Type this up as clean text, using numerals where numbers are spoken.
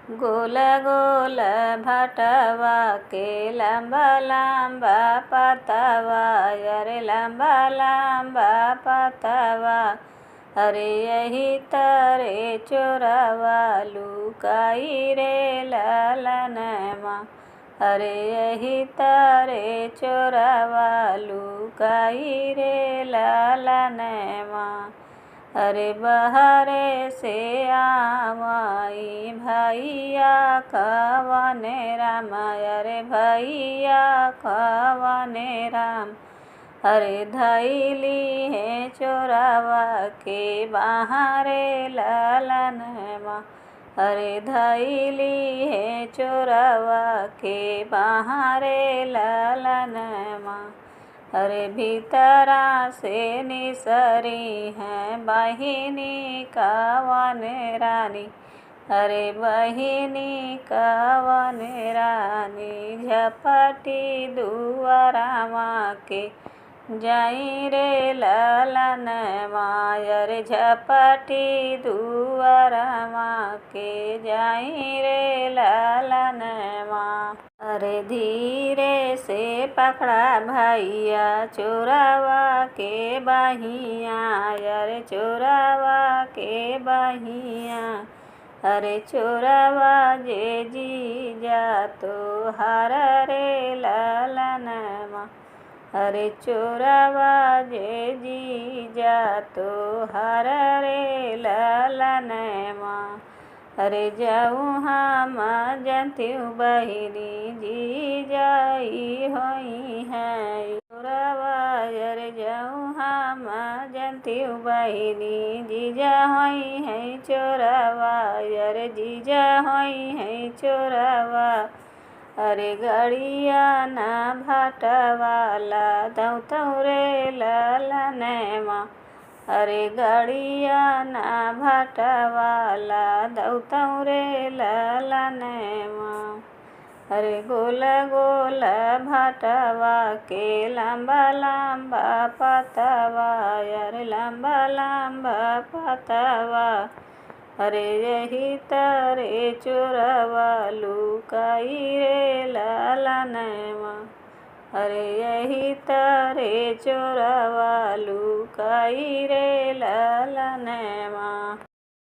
गोल गोल भटवा के लंबा लंबा पतवा, अरे लंबा लंबा पतवा। अरे यही तरे चोरवा लुकाई रे ललनमा, अरे यही तरे चोरवा लुकाई रे ललनमा। अरे बहरे से आवाई भैया कवने राम, अरे भैया कवने राम। अरे धैली है चोरवा के बाहरे ललनमा, अरे धैली है चोरवा के बाहरे ललनमा। अरे भीतरा से निसरी है बहिनी कवन रानी, अरे बहिनी कवन रानी। झपटी दुआरामा के जाई रे ललनमा, अरे झपटी दुआरामा के जाई रे ललनमा। अरे धीरे से पकड़ा भैया चोरवा के बहिया, अरे चोरवा के बहिया। अरे चोरवा जे जीजा तो हर रे ललनमा, अरे चोरवा जे जीजा तो हर रे ललनमा। अरे जाऊँ हम जनत्यू बहिनी जीजाई होई है चोरवा, अरे जाऊँ हम जनत्यू बहिनी जीजा होई है चोरवा, अरे जीजा होई है चोरवा। अरे गड़िया ना भटवाला दौतौ रे ललनमा, अरे गड़िया ना भटवाला दौतौ रे ललनमा। अरे गोल गोल भटवा के लंबा लंबा पतवा, अरे लंबा लंबा पतवा। अरे यही तरे चोरवा लुकाई रे ललनमा, अरे यही तरे चोरवा लुकाई रे ललनमा।